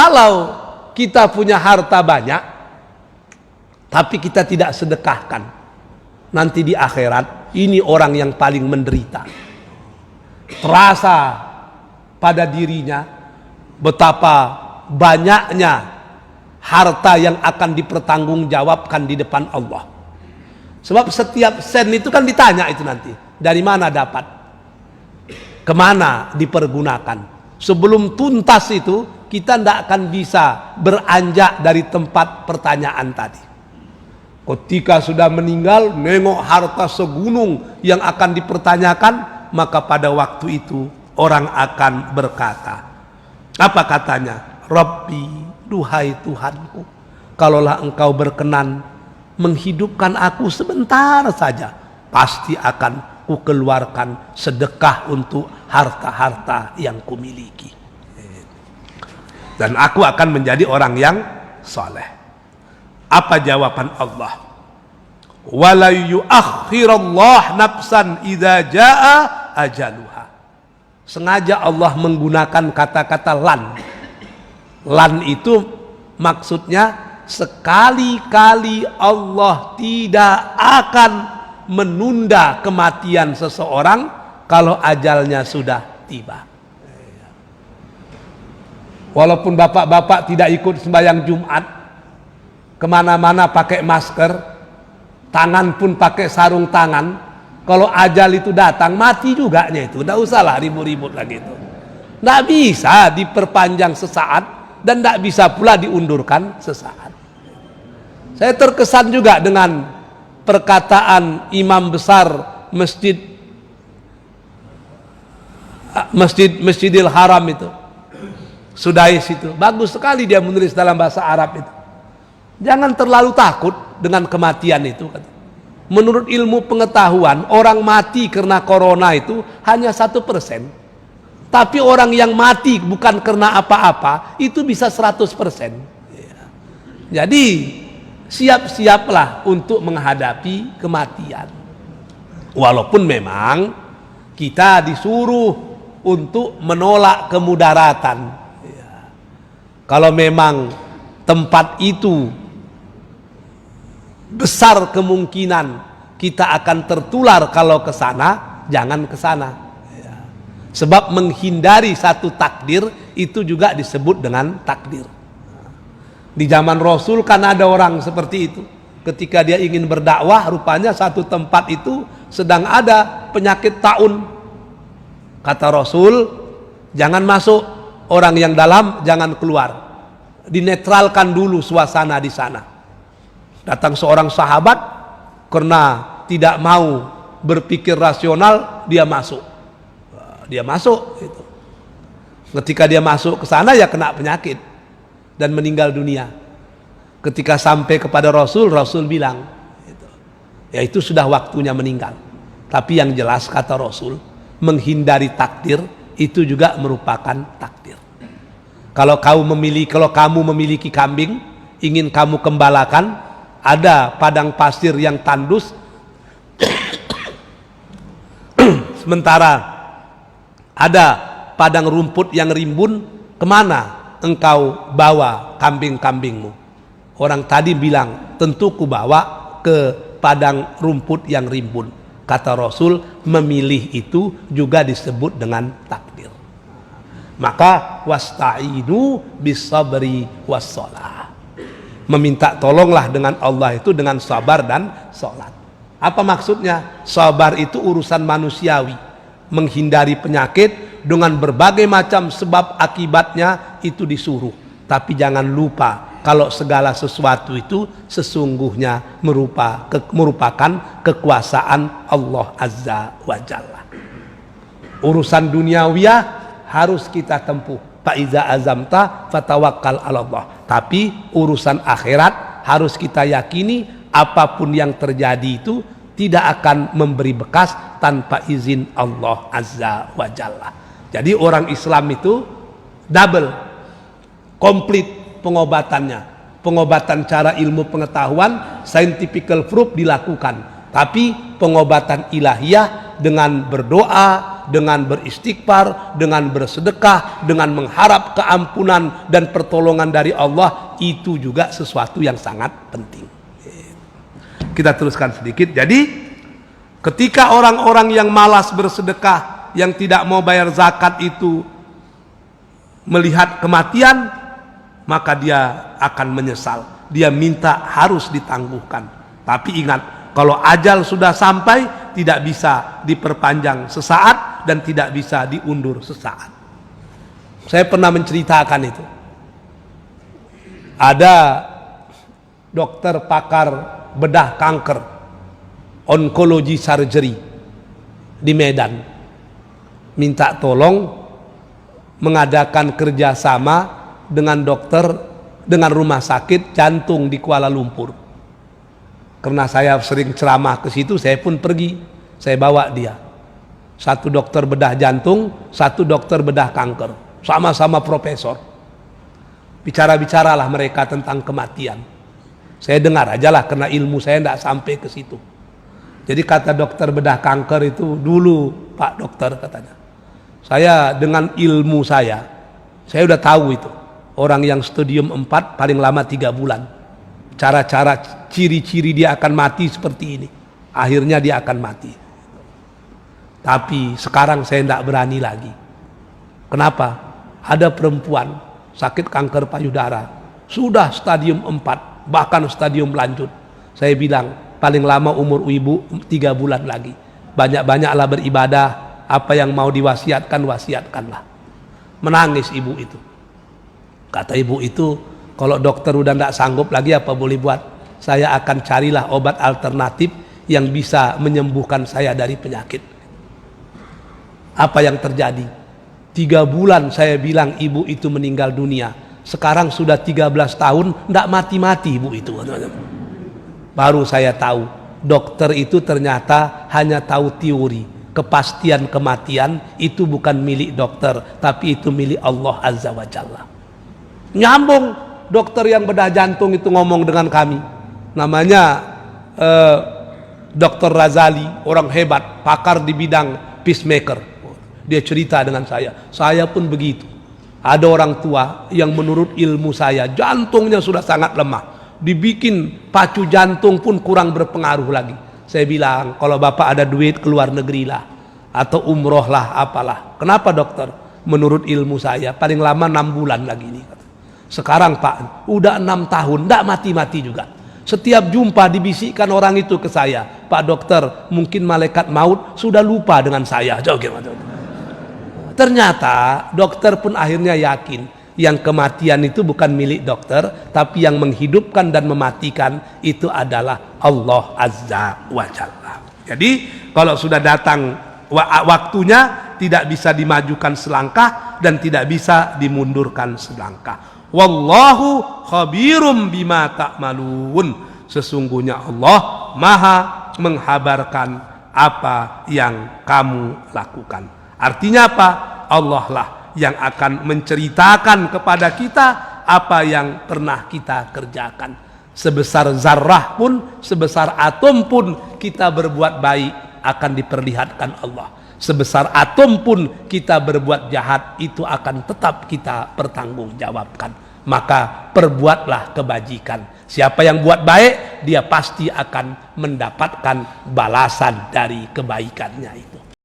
Kalau kita punya harta banyak, tapi kita tidak sedekahkan, nanti di akhirat ini orang yang paling menderita. Terasa pada dirinya betapa banyaknya harta yang akan dipertanggungjawabkan di depan Allah. Sebab setiap sen itu kan ditanya itu nanti, dari mana dapat, kemana dipergunakan. Sebelum tuntas itu kita tidak akan bisa beranjak dari tempat pertanyaan tadi. Ketika sudah meninggal, nengok harta segunung yang akan dipertanyakan, maka pada waktu itu orang akan berkata, apa katanya? Rabbi, duhai Tuhanku, kalaulah engkau berkenan menghidupkan aku sebentar saja, pasti akan kukeluarkan sedekah untuk harta-harta yang kumiliki, dan aku akan menjadi orang yang saleh. Apa jawaban Allah? Wala yuakhirallah nafsan idza jaa ajaluha. Sengaja Allah menggunakan kata-kata lan. Lan itu maksudnya sekali-kali Allah tidak akan menunda kematian seseorang kalau ajalnya sudah tiba. Walaupun bapak-bapak tidak ikut sembahyang Jumat, kemana-mana pakai masker, tangan pun pakai sarung tangan, kalau ajal itu datang mati juga itu. Tidak usahlah ribut-ribut lagi itu. Tidak bisa diperpanjang sesaat dan tidak bisa pula diundurkan sesaat. Saya terkesan juga dengan perkataan imam besar Masjidil Haram itu, Sudais itu. Bagus sekali dia menulis dalam bahasa Arab itu. Jangan terlalu takut dengan kematian itu. Menurut ilmu pengetahuan, orang mati karena corona itu hanya 1%. Tapi orang yang mati bukan karena apa-apa itu bisa 100%. Jadi siap-siaplah untuk menghadapi kematian. Walaupun memang kita disuruh untuk menolak kemudaratan. Kalau memang tempat itu besar kemungkinan kita akan tertular kalau ke sana, jangan ke sana. Sebab menghindari satu takdir itu juga disebut dengan takdir. Di zaman Rasul kan ada orang seperti itu. Ketika dia ingin berdakwah, rupanya satu tempat itu sedang ada penyakit taun. Kata Rasul, jangan masuk, orang yang dalam jangan keluar. Dinetralkan dulu suasana di sana. Datang seorang sahabat, karena tidak mau berpikir rasional, dia masuk. Dia masuk itu. Ketika dia masuk ke sana ya kena penyakit dan meninggal dunia. Ketika sampai kepada Rasul, Rasul bilang, ya itu sudah waktunya meninggal. Tapi yang jelas kata Rasul, menghindari takdir itu juga merupakan takdir. Kalau kamu memiliki kambing, ingin kamu gembalakan, ada padang pasir yang tandus, sementara ada padang rumput yang rimbun, kemana engkau bawa kambing-kambingmu? Orang tadi bilang, tentu ku bawa ke padang rumput yang rimbun. Kata Rasul, memilih itu juga disebut dengan takdir. Maka wasta'inu bisabri wassalah. Meminta tolonglah dengan Allah itu dengan sabar dan salat. Apa maksudnya? Sabar itu urusan manusiawi. Menghindari penyakit dengan berbagai macam sebab akibatnya itu disuruh. Tapi jangan lupa kalau segala sesuatu itu sesungguhnya merupakan kekuasaan Allah Azza wa Jalla. Urusan duniawiyah harus kita tempuh. Fa'iza azamta fatawakkal 'ala Allah. Tapi urusan akhirat harus kita yakini apapun yang terjadi itu tidak akan memberi bekas tanpa izin Allah Azza wa Jalla. Jadi orang Islam itu double, komplit pengobatannya. Pengobatan cara ilmu pengetahuan, scientific proof dilakukan. Tapi pengobatan ilahiyah dengan berdoa, dengan beristighfar, dengan bersedekah, dengan mengharap keampunan dan pertolongan dari Allah, itu juga sesuatu yang sangat penting. Kita teruskan sedikit. Jadi ketika orang-orang yang malas bersedekah, yang tidak mau bayar zakat itu melihat kematian, maka dia akan menyesal. Dia minta harus ditangguhkan. Tapi ingat, kalau ajal sudah sampai, tidak bisa diperpanjang sesaat dan tidak bisa diundur sesaat. Saya pernah menceritakan itu. Ada dokter pakar bedah kanker, onkologi surgery di Medan, minta tolong mengadakan kerjasama dengan dokter, dengan rumah sakit jantung di Kuala Lumpur. Karena saya sering ceramah ke situ, saya pun pergi. Saya bawa dia. Satu dokter bedah jantung, satu dokter bedah kanker. Sama-sama profesor. Bicara-bicaralah mereka tentang kematian. Saya dengar aja lah, karena ilmu saya tidak sampai ke situ. Jadi kata dokter bedah kanker itu, dulu Pak Dokter katanya, saya dengan ilmu saya udah tahu itu. Orang yang stadium 4 paling lama 3 bulan. Cara-cara, ciri-ciri dia akan mati seperti ini. Akhirnya dia akan mati. Tapi sekarang saya tidak berani lagi. Kenapa? Ada perempuan sakit kanker payudara, sudah stadium 4, bahkan stadium lanjut. Saya bilang, paling lama umur ibu 3 bulan lagi. Banyak-banyaklah beribadah, apa yang mau diwasiatkan, wasiatkanlah. Menangis ibu itu. Kata ibu itu, kalau dokter udah tidak sanggup lagi, apa boleh buat? Saya akan carilah obat alternatif yang bisa menyembuhkan saya dari penyakit. Apa yang terjadi? 3 bulan saya bilang ibu itu meninggal dunia. Sekarang sudah 13 tahun, tidak mati-mati ibu itu. Baru saya tahu, dokter itu ternyata hanya tahu teori. Kepastian kematian itu bukan milik dokter, tapi itu milik Allah Azza wa Jalla. Nyambung. Dokter yang bedah jantung itu ngomong dengan kami, namanya Dr. Razali, orang hebat, pakar di bidang peacemaker. Dia cerita dengan saya pun begitu. Ada orang tua yang menurut ilmu saya jantungnya sudah sangat lemah, dibikin pacu jantung pun kurang berpengaruh lagi. Saya bilang, kalau bapak ada duit keluar negeri lah, atau umroh lah, apalah. Kenapa dokter? Menurut ilmu saya paling lama 6 bulan lagi ini. Sekarang Pak, udah 6 tahun, tidak mati-mati juga. Setiap jumpa dibisikkan orang itu ke saya, Pak Dokter, mungkin malaikat maut sudah lupa dengan saya. Ternyata dokter pun akhirnya yakin, yang kematian itu bukan milik dokter, tapi yang menghidupkan dan mematikan itu adalah Allah Azza wa Jalla. Jadi kalau sudah datang waktunya, tidak bisa dimajukan selangkah dan tidak bisa dimundurkan selangkah. Wallahu khabirum bima ta'malun. Sesungguhnya Allah maha menghabarkan apa yang kamu lakukan. Artinya apa? Allah lah yang akan menceritakan kepada kita apa yang pernah kita kerjakan. Sebesar zarrah pun, sebesar atom pun kita berbuat baik akan diperlihatkan Allah. Sebesar atom pun kita berbuat jahat, itu akan tetap kita pertanggungjawabkan. Maka perbuatlah kebajikan. Siapa yang buat baik, dia pasti akan mendapatkan balasan dari kebaikannya itu.